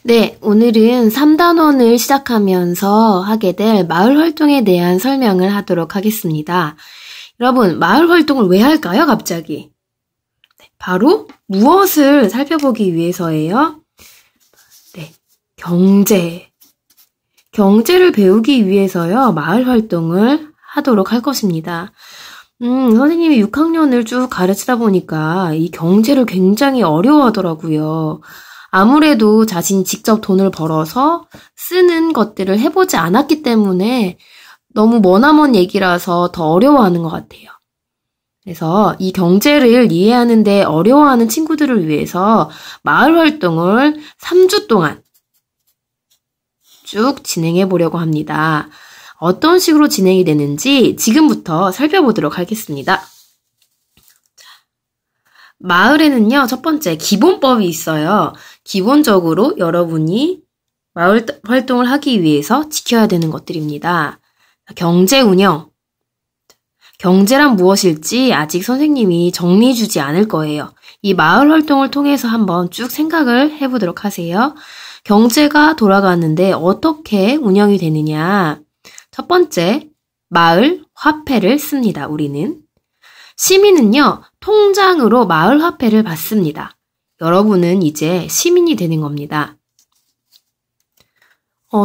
네, 오늘은 3단원을 시작하면서 하게 될 마을 활동에 대한 설명을 하도록 하겠습니다. 여러분, 마을 활동을 왜 할까요, 갑자기? 바로 무엇을 살펴보기 위해서예요? 네, 경제. 경제를 배우기 위해서요, 마을 활동을 하도록 할 것입니다. 선생님이 6학년을 쭉 가르치다 보니까 이 경제를 굉장히 어려워하더라고요. 아무래도 자신이 직접 돈을 벌어서 쓰는 것들을 해보지 않았기 때문에 너무 머나먼 얘기라서 더 어려워하는 것 같아요. 그래서 이 경제를 이해하는데 어려워하는 친구들을 위해서 마을 활동을 3주 동안 쭉 진행해 보려고 합니다. 어떤 식으로 진행이 되는지 지금부터 살펴보도록 하겠습니다. 마을에는요, 첫 번째 기본법이 있어요. 기본적으로 여러분이 마을 활동을 하기 위해서 지켜야 되는 것들입니다. 경제 운영. 경제란 무엇일지 아직 선생님이 정리해 주지 않을 거예요. 이 마을 활동을 통해서 한번 쭉 생각을 해보도록 하세요. 경제가 돌아가는데 어떻게 운영이 되느냐. 첫 번째, 마을 화폐를 씁니다, 우리는. 시민은요, 통장으로 마을 화폐를 받습니다. 여러분은 이제 시민이 되는 겁니다.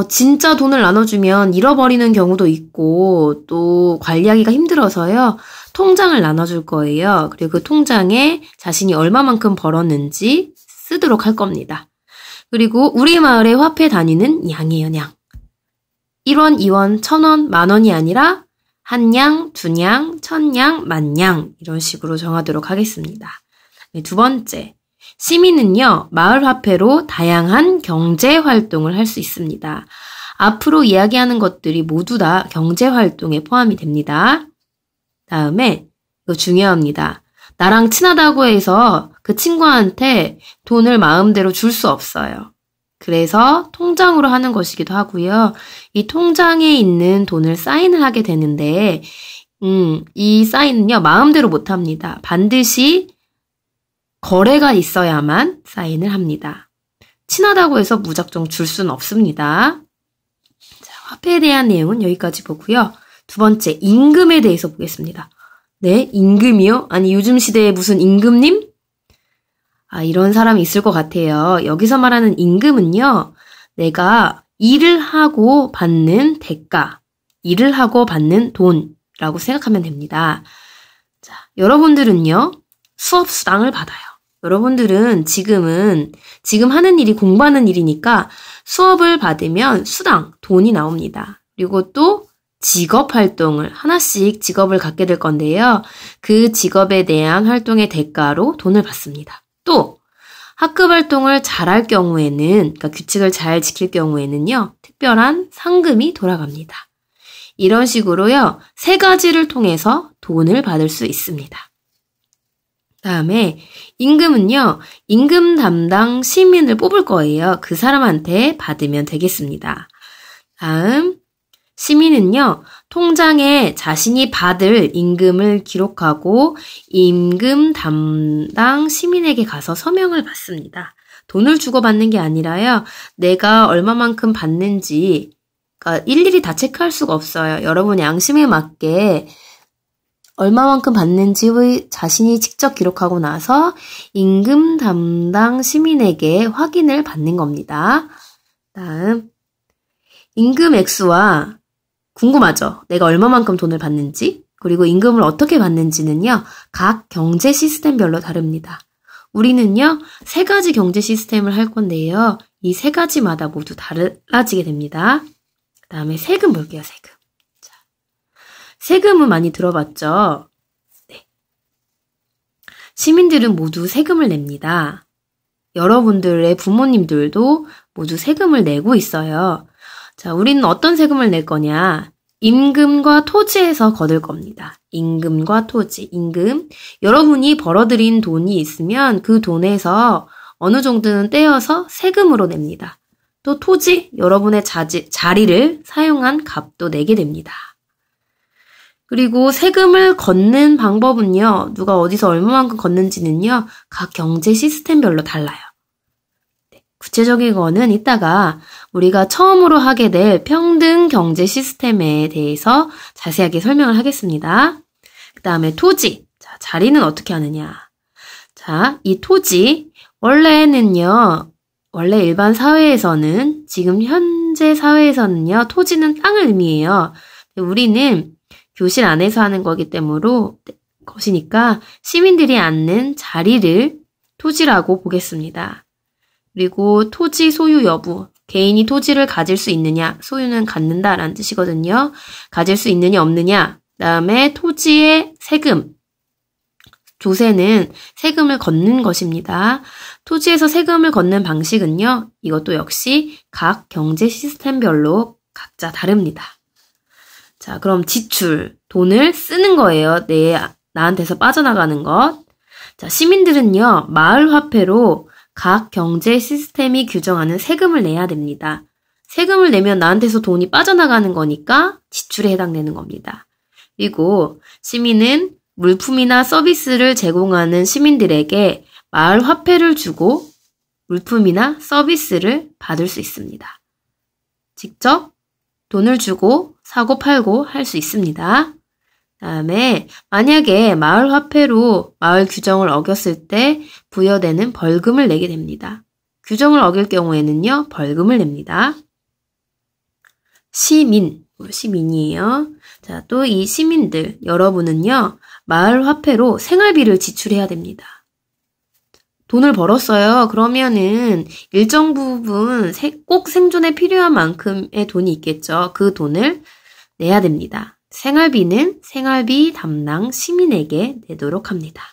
진짜 돈을 나눠주면 잃어버리는 경우도 있고 또 관리하기가 힘들어서요. 통장을 나눠줄 거예요. 그리고 그 통장에 자신이 얼마만큼 벌었는지 쓰도록 할 겁니다. 그리고 우리 마을의 화폐 단위는 양이에요, 양. 1원, 2원, 1,000원, 만원이 아니라 한 양, 두 양, 1,000양, 만양 이런 식으로 정하도록 하겠습니다. 두 번째, 시민은요, 마을 화폐로 다양한 경제 활동을 할 수 있습니다. 앞으로 이야기하는 것들이 모두 다 경제 활동에 포함이 됩니다. 다음에 이거 중요합니다. 나랑 친하다고 해서 그 친구한테 돈을 마음대로 줄 수 없어요. 그래서 통장으로 하는 것이기도 하고요. 이 통장에 있는 돈을 사인을 하게 되는데 이 사인은요, 마음대로 못 합니다. 반드시 거래가 있어야만 사인을 합니다. 친하다고 해서 무작정 줄 수는 없습니다. 자, 화폐에 대한 내용은 여기까지 보고요. 두 번째, 임금에 대해서 보겠습니다. 네, 임금이요? 아니, 요즘 시대에 무슨 임금님? 이런 사람이 있을 것 같아요. 여기서 말하는 임금은요, 내가 일을 하고 받는 대가, 일을 하고 받는 돈이라고 생각하면 됩니다. 자, 여러분들은요, 수업 수당을 받아요. 여러분들은 지금 하는 일이 공부하는 일이니까 수업을 받으면 수당, 돈이 나옵니다. 그리고 또 직업 활동을, 하나씩 직업을 갖게 될 건데요. 그 직업에 대한 활동의 대가로 돈을 받습니다. 또 학급 활동을 잘할 경우에는, 그러니까 규칙을 잘 지킬 경우에는요, 특별한 상금이 돌아갑니다. 이런 식으로요, 3가지를 통해서 돈을 받을 수 있습니다. 다음에 임금은요, 임금 담당 시민을 뽑을 거예요. 그 사람한테 받으면 되겠습니다. 다음, 시민은요, 통장에 자신이 받을 임금을 기록하고 임금 담당 시민에게 가서 서명을 받습니다. 돈을 주고받는 게 아니라요, 내가 얼마만큼 받는지, 그러니까 일일이 다 체크할 수가 없어요. 여러분 양심에 맞게 얼마만큼 받는지 자신이 직접 기록하고 나서 임금 담당 시민에게 확인을 받는 겁니다. 다음, 임금 액수와 궁금하죠? 내가 얼마만큼 돈을 받는지, 그리고 임금을 어떻게 받는지는요, 각 경제 시스템별로 다릅니다. 우리는요, 3가지 경제 시스템을 할 건데요, 이 3가지마다 모두 달라지게 됩니다. 그 다음에 세금 볼게요, 세금. 자, 세금은 많이 들어봤죠? 네. 시민들은 모두 세금을 냅니다. 여러분들의 부모님들도 모두 세금을 내고 있어요. 자, 우리는 어떤 세금을 낼 거냐? 임금과 토지에서 거둘 겁니다. 임금과 토지, 임금. 여러분이 벌어들인 돈이 있으면 그 돈에서 어느 정도는 떼어서 세금으로 냅니다. 또 토지, 여러분의 자리를 사용한 값도 내게 됩니다. 그리고 세금을 걷는 방법은요, 누가 어디서 얼마만큼 걷는지는요, 각 경제 시스템별로 달라요. 구체적인 거는 이따가 우리가 처음으로 하게 될 평등 경제 시스템에 대해서 자세하게 설명을 하겠습니다. 그 다음에 토지. 자, 자리는 어떻게 하느냐. 자, 이 토지. 원래 일반 사회에서는, 지금 현재 사회에서는요, 토지는 땅을 의미해요. 우리는 교실 안에서 하는 것이니까 시민들이 앉는 자리를 토지라고 보겠습니다. 그리고 토지 소유 여부, 개인이 토지를 가질 수 있느냐, 소유는 갖는다라는 뜻이거든요. 가질 수 있느냐 없느냐, 그다음에 토지의 세금, 조세는 세금을 걷는 것입니다. 토지에서 세금을 걷는 방식은요, 이것도 역시 각 경제 시스템별로 각자 다릅니다. 자, 그럼 지출, 돈을 쓰는 거예요. 나한테서 빠져나가는 것. 자, 시민들은요, 마을 화폐로 각 경제 시스템이 규정하는 세금을 내야 됩니다. 세금을 내면 나한테서 돈이 빠져나가는 거니까 지출에 해당되는 겁니다. 그리고 시민은 물품이나 서비스를 제공하는 시민들에게 마을 화폐를 주고 물품이나 서비스를 받을 수 있습니다. 직접 돈을 주고 사고 팔고 할 수 있습니다. 다음에 만약에 마을 화폐로 마을 규정을 어겼을 때 부여되는 벌금을 내게 됩니다. 규정을 어길 경우에는요, 벌금을 냅니다. 시민이에요. 자, 또 이 시민들, 여러분은요, 마을 화폐로 생활비를 지출해야 됩니다. 돈을 벌었어요. 그러면은 일정 부분 꼭 생존에 필요한 만큼의 돈이 있겠죠. 그 돈을 내야 됩니다. 생활비는 생활비 담당 시민에게 내도록 합니다.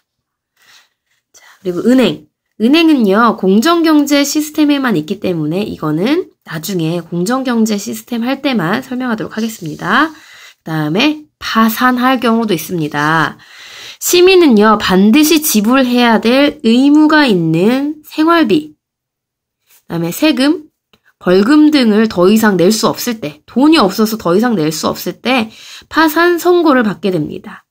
자, 그리고 은행은요, 공정경제 시스템에만 있기 때문에 이거는 나중에 공정경제 시스템 할 때만 설명하도록 하겠습니다. 그 다음에 파산할 경우도 있습니다. 시민은요, 반드시 지불해야 될 의무가 있는 생활비, 그 다음에 세금, 벌금 등을 더 이상 낼 수 없을 때, 돈이 없어서 더 이상 낼 수 없을 때 파산 선고를 받게 됩니다.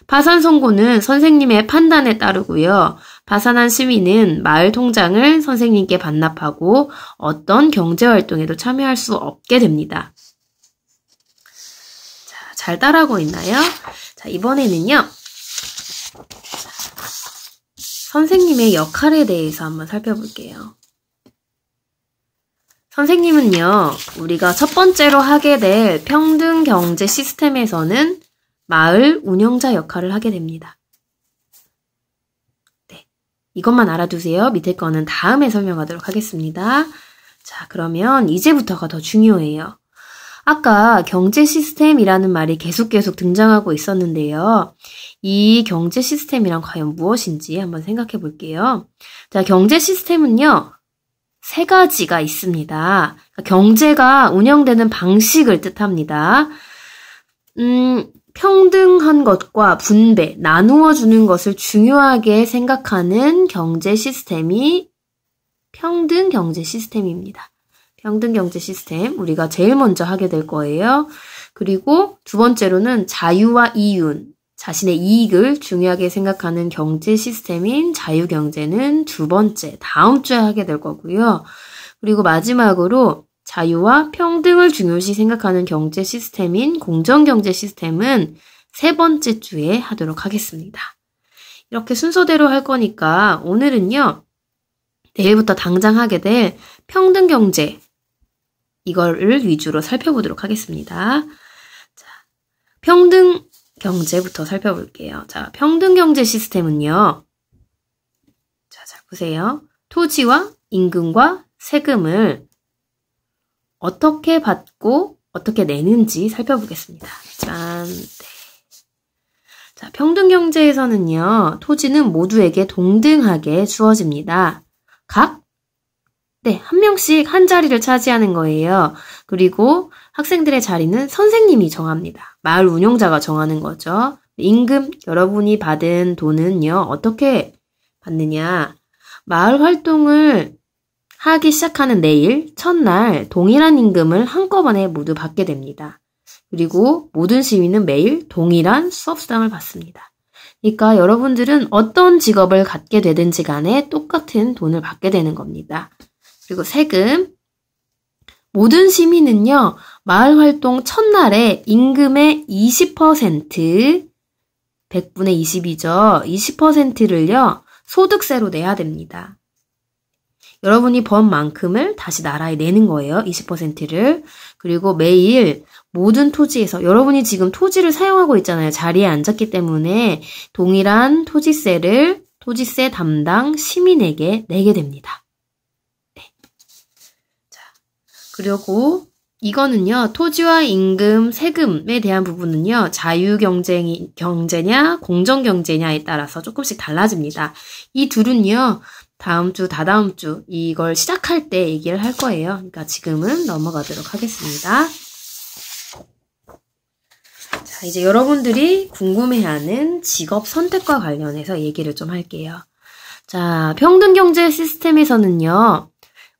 파산 선고는 선생님의 판단에 따르고요. 파산한 시민은 마을 통장을 선생님께 반납하고 어떤 경제활동에도 참여할 수 없게 됩니다. 자, 잘 따라하고 있나요? 자, 이번에는요, 선생님의 역할에 대해서 한번 살펴볼게요. 선생님은요, 우리가 첫 번째로 하게 될 평등 경제 시스템에서는 마을 운영자 역할을 하게 됩니다. 네, 이것만 알아두세요. 밑에 거는 다음에 설명하도록 하겠습니다. 자, 그러면 이제부터가 더 중요해요. 아까 경제 시스템이라는 말이 계속 등장하고 있었는데요. 이 경제 시스템이란 과연 무엇인지 한번 생각해 볼게요. 자, 경제 시스템은요, 세 가지가 있습니다. 경제가 운영되는 방식을 뜻합니다. 평등한 것과 분배, 나누어 주는 것을 중요하게 생각하는 경제 시스템이 평등 경제 시스템입니다. 평등 경제 시스템, 우리가 제일 먼저 하게 될 거예요. 그리고 두 번째로는 자유와 이윤, 자신의 이익을 중요하게 생각하는 경제 시스템인 자유경제는 두 번째, 다음 주에 하게 될 거고요. 그리고 마지막으로 자유와 평등을 중요시 생각하는 경제 시스템인 공정경제 시스템은 세 번째 주에 하도록 하겠습니다. 이렇게 순서대로 할 거니까 오늘은요, 내일부터 당장 하게 될 평등경제, 이거를 위주로 살펴보도록 하겠습니다. 자, 평등 경제부터 살펴볼게요. 자, 평등 경제 시스템은요. 자, 잘 보세요. 토지와 임금과 세금을 어떻게 받고 어떻게 내는지 살펴보겠습니다. 짠. 네. 자, 평등 경제에서는요. 토지는 모두에게 동등하게 주어집니다. 한 명씩 한 자리를 차지하는 거예요. 그리고 학생들의 자리는 선생님이 정합니다. 마을 운영자가 정하는 거죠. 임금, 여러분이 받은 돈은요, 어떻게 받느냐. 마을 활동을 하기 시작하는 내일, 첫날 동일한 임금을 한꺼번에 모두 받게 됩니다. 그리고 모든 시민은 매일 동일한 수업수당을 받습니다. 그러니까 여러분들은 어떤 직업을 갖게 되든지 간에 똑같은 돈을 받게 되는 겁니다. 그리고 세금. 모든 시민은요, 마을 활동 첫날에 임금의 20%, 100분의 20이죠. 20%를요, 소득세로 내야 됩니다. 여러분이 번 만큼을 다시 나라에 내는 거예요. 20%를. 그리고 매일 모든 토지에서 여러분이 지금 토지를 사용하고 있잖아요. 자리에 앉았기 때문에 동일한 토지세를 토지세 담당 시민에게 내게 됩니다. 네. 자, 그리고 이거는요. 토지와 임금, 세금에 대한 부분은요. 자유경제냐 공정경제냐에 따라서 조금씩 달라집니다. 이 둘은요. 다음 주, 다다음 주 이걸 시작할 때 얘기를 할 거예요. 그러니까 지금은 넘어가도록 하겠습니다. 자, 이제 여러분들이 궁금해하는 직업 선택과 관련해서 얘기를 좀 할게요. 자, 평등경제 시스템에서는요.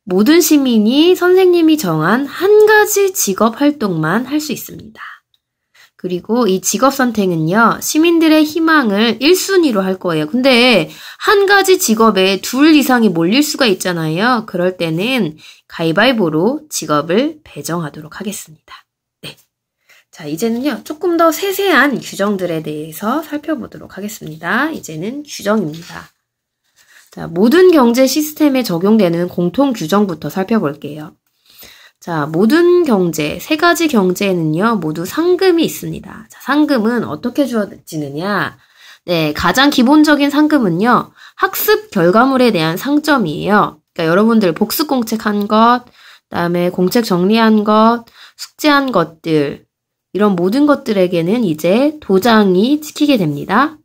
모든 시민이 선생님이 정한 한 가지 직업 활동만 할 수 있습니다. 그리고 이 직업 선택은요, 시민들의 희망을 1순위로 할 거예요. 근데 한 가지 직업에 둘 이상이 몰릴 수가 있잖아요. 그럴 때는 가위바위보로 직업을 배정하도록 하겠습니다. 네. 자, 이제는요, 조금 더 세세한 규정들에 대해서 살펴보도록 하겠습니다. 이제는 규정입니다. 자, 모든 경제 시스템에 적용되는 공통 규정부터 살펴볼게요. 자, 모든 경제, 세 가지 경제에는요, 모두 상금이 있습니다. 자, 상금은 어떻게 주어지느냐? 네, 가장 기본적인 상금은요, 학습 결과물에 대한 상점이에요. 그러니까 여러분들 복습 공책한 것, 그다음에 공책 정리한 것, 숙제한 것들, 이런 모든 것들에게는 이제 도장이 찍히게 됩니다.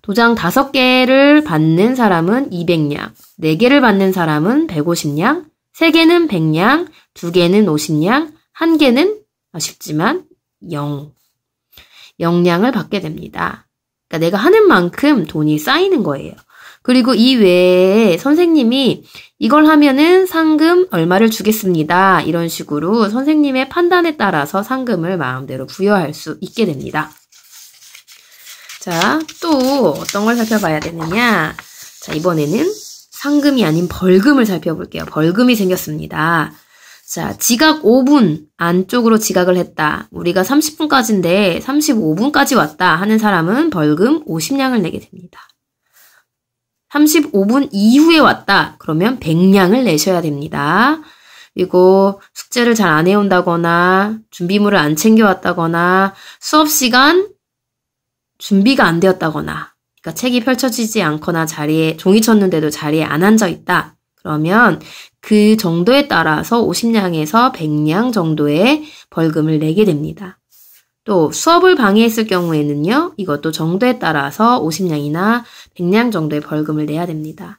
도장 5개를 받는 사람은 200냥, 4개를 받는 사람은 150냥, 3개는 100냥, 2개는 50냥, 1개는 아쉽지만 0냥을 받게 됩니다. 그러니까 내가 하는 만큼 돈이 쌓이는 거예요. 그리고 이 외에 선생님이 이걸 하면은 상금 얼마를 주겠습니다. 이런 식으로 선생님의 판단에 따라서 상금을 마음대로 부여할 수 있게 됩니다. 자, 또 어떤 걸 살펴봐야 되느냐? 자, 이번에는 상금이 아닌 벌금을 살펴볼게요. 벌금이 생겼습니다. 자, 지각 5분 안쪽으로 지각을 했다. 우리가 30분까지인데 35분까지 왔다 하는 사람은 벌금 50냥을 내게 됩니다. 35분 이후에 왔다. 그러면 100냥을 내셔야 됩니다. 그리고 숙제를 잘 안 해온다거나 준비물을 안 챙겨왔다거나 수업 시간 준비가 안 되었다거나 그러니까 책이 펼쳐지지 않거나 자리에 종이 쳤는데도 자리에 안 앉아 있다. 그러면 그 정도에 따라서 50냥에서 100냥 정도의 벌금을 내게 됩니다. 또 수업을 방해했을 경우에는요. 이것도 정도에 따라서 50냥이나 100냥 정도의 벌금을 내야 됩니다.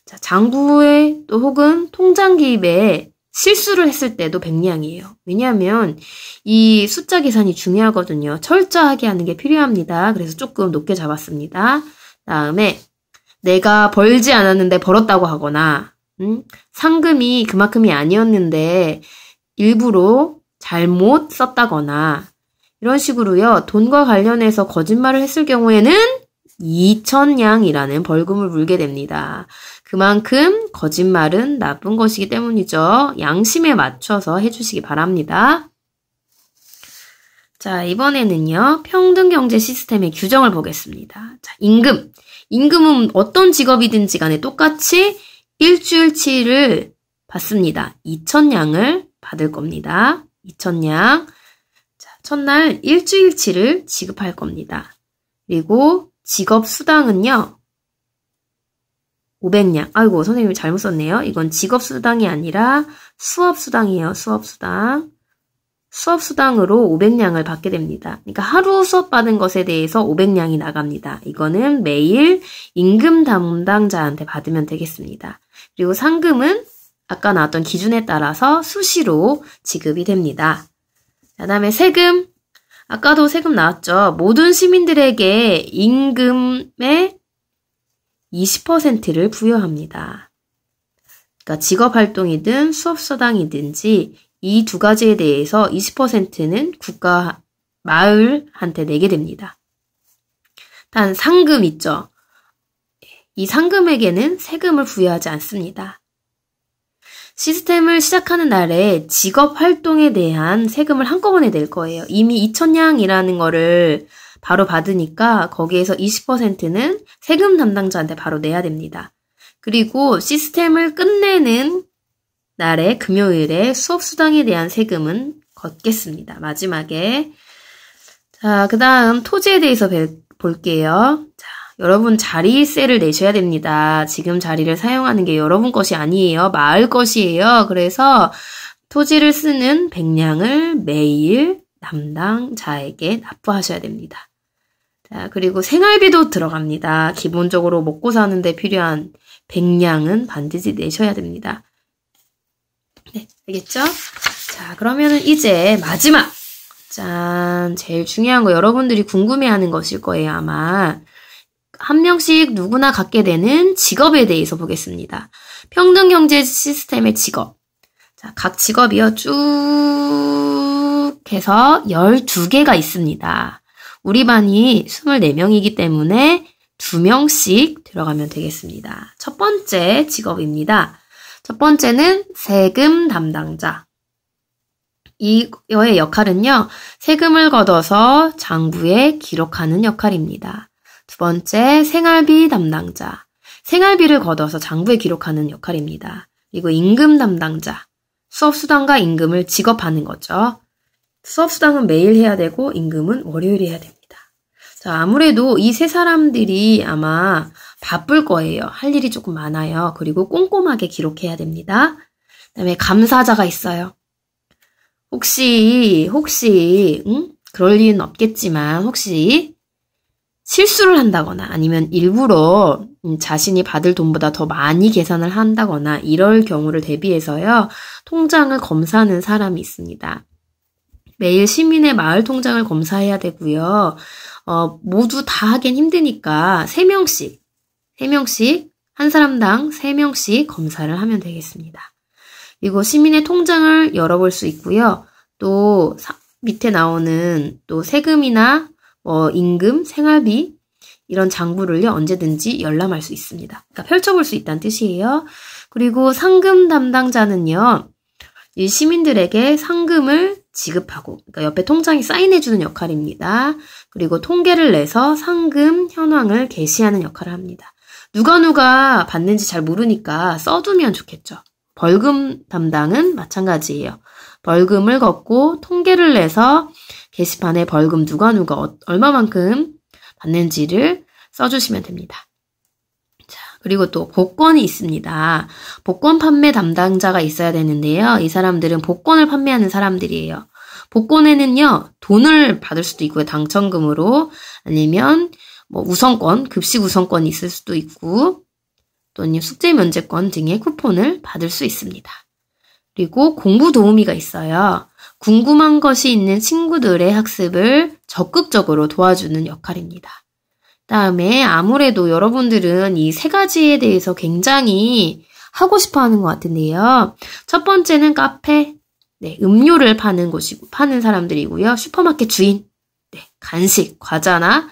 자, 장부에 또 혹은 통장 기입에 실수를 했을 때도 100냥이에요. 왜냐하면 이 숫자 계산이 중요하거든요. 철저하게 하는 게 필요합니다. 그래서 조금 높게 잡았습니다. 다음에 내가 벌지 않았는데 벌었다고 하거나 상금이 그만큼이 아니었는데 일부러 잘못 썼다거나 이런 식으로요. 돈과 관련해서 거짓말을 했을 경우에는 2,000냥이라는 벌금을 물게 됩니다. 그만큼 거짓말은 나쁜 것이기 때문이죠. 양심에 맞춰서 해주시기 바랍니다. 자, 이번에는요. 평등경제 시스템의 규정을 보겠습니다. 자, 임금. 임금은 어떤 직업이든지 간에 똑같이 일주일치를 받습니다. 2,000냥을 받을 겁니다. 2,000냥. 자, 첫날 일주일치를 지급할 겁니다. 그리고 직업 수당은요. 500냥. 아이고, 선생님이 잘못 썼네요. 이건 직업 수당이 아니라 수업 수당이에요. 수업 수당. 수업 수당으로 500냥을 받게 됩니다. 그러니까 하루 수업 받은 것에 대해서 500냥이 나갑니다. 이거는 매일 임금 담당자한테 받으면 되겠습니다. 그리고 상금은 아까 나왔던 기준에 따라서 수시로 지급이 됩니다. 그 다음에 세금. 아까도 세금 나왔죠. 모든 시민들에게 임금의 20%를 부여합니다. 그러니까 직업활동이든 수업수당이든지 이 두 가지에 대해서 20%는 국가, 마을한테 내게 됩니다. 단 상금 있죠. 이 상금에게는 세금을 부여하지 않습니다. 시스템을 시작하는 날에 직업 활동에 대한 세금을 한꺼번에 낼 거예요. 이미 2,000냥이라는 거를 바로 받으니까 거기에서 20%는 세금 담당자한테 바로 내야 됩니다. 그리고 시스템을 끝내는 날에 금요일에 수업 수당에 대한 세금은 걷겠습니다. 마지막에. 자, 그 다음 토지에 대해서 볼게요. 자, 여러분 자리세를 내셔야 됩니다. 지금 자리를 사용하는 게 여러분 것이 아니에요. 마을 것이에요. 그래서 토지를 쓰는 백냥을 매일 담당자에게 납부하셔야 됩니다. 자, 그리고 생활비도 들어갑니다. 기본적으로 먹고 사는데 필요한 백냥은 반드시 내셔야 됩니다. 네, 알겠죠? 자, 그러면은 이제 마지막! 짠! 제일 중요한 거 여러분들이 궁금해하는 것일 거예요, 아마. 한 명씩 누구나 갖게 되는 직업에 대해서 보겠습니다. 평등경제 시스템의 직업. 자, 각 직업이요, 쭉 해서 12개가 있습니다. 우리 반이 24명이기 때문에 2명씩 들어가면 되겠습니다. 첫 번째 직업입니다. 첫 번째는 세금 담당자. 이의 역할은요, 세금을 걷어서 장부에 기록하는 역할입니다. 두 번째, 생활비 담당자. 생활비를 걷어서 장부에 기록하는 역할입니다. 그리고 임금 담당자. 수업수당과 임금을 지급하는 거죠. 수업수당은 매일 해야 되고, 임금은 월요일에 해야 됩니다. 자, 아무래도 이 세 사람들이 아마 바쁠 거예요. 할 일이 조금 많아요. 그리고 꼼꼼하게 기록해야 됩니다. 그다음에 감사자가 있어요. 혹시 그럴 리는 없겠지만 혹시 실수를 한다거나 아니면 일부러 자신이 받을 돈보다 더 많이 계산을 한다거나 이럴 경우를 대비해서요. 통장을 검사하는 사람이 있습니다. 매일 시민의 마을 통장을 검사해야 되고요. 모두 다 하긴 힘드니까 3명씩 한 사람당 3명씩 검사를 하면 되겠습니다. 그리고 시민의 통장을 열어볼 수 있고요. 또 밑에 나오는 또 세금이나 임금, 생활비 이런 장부를요. 언제든지 열람할 수 있습니다. 그러니까 펼쳐볼 수 있다는 뜻이에요. 그리고 상금 담당자는요. 이 시민들에게 상금을 지급하고 그러니까 옆에 통장에 사인해주는 역할입니다. 그리고 통계를 내서 상금 현황을 게시하는 역할을 합니다. 누가 받는지 잘 모르니까 써두면 좋겠죠. 벌금 담당은 마찬가지예요. 벌금을 걷고 통계를 내서 게시판에 벌금 누가 얼마만큼 받는지를 써주시면 됩니다. 자, 그리고 또 복권이 있습니다. 복권 판매 담당자가 있어야 되는데요. 이 사람들은 복권을 판매하는 사람들이에요. 복권에는요, 돈을 받을 수도 있고요. 당첨금으로 아니면 우선권, 급식 우선권이 있을 수도 있고 또는 숙제 면제권 등의 쿠폰을 받을 수 있습니다. 그리고 공부 도우미가 있어요. 궁금한 것이 있는 친구들의 학습을 적극적으로 도와주는 역할입니다. 다음에 아무래도 여러분들은 이 3가지에 대해서 굉장히 하고 싶어 하는 것 같은데요. 첫 번째는 카페, 음료를 파는 사람들이고요. 슈퍼마켓 주인, 간식, 과자나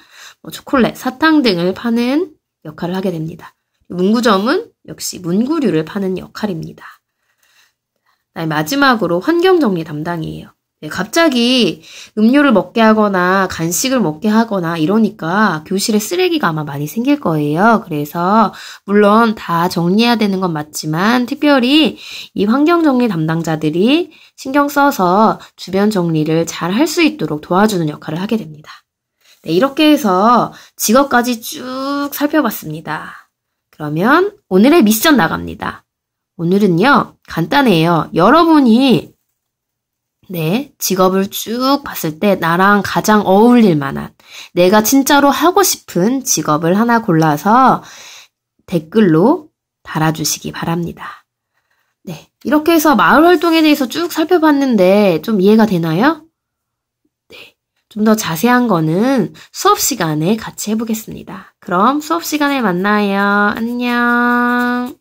초콜릿, 사탕 등을 파는 역할을 하게 됩니다. 문구점은 역시 문구류를 파는 역할입니다. 마지막으로 환경정리 담당이에요. 갑자기 음료를 먹게 하거나 간식을 먹게 하거나 이러니까 교실에 쓰레기가 아마 많이 생길 거예요. 그래서 물론 다 정리해야 되는 건 맞지만 특별히 이 환경정리 담당자들이 신경 써서 주변 정리를 잘 할 수 있도록 도와주는 역할을 하게 됩니다. 이렇게 해서 직업까지 쭉 살펴봤습니다. 그러면 오늘의 미션 나갑니다. 오늘은요, 간단해요. 여러분이 직업을 쭉 봤을 때 나랑 가장 어울릴 만한 내가 진짜로 하고 싶은 직업을 하나 골라서 댓글로 달아주시기 바랍니다. 이렇게 해서 마을 활동에 대해서 쭉 살펴봤는데 좀 이해가 되나요? 좀 더 자세한 거는 수업 시간에 같이 해보겠습니다. 그럼 수업 시간에 만나요. 안녕.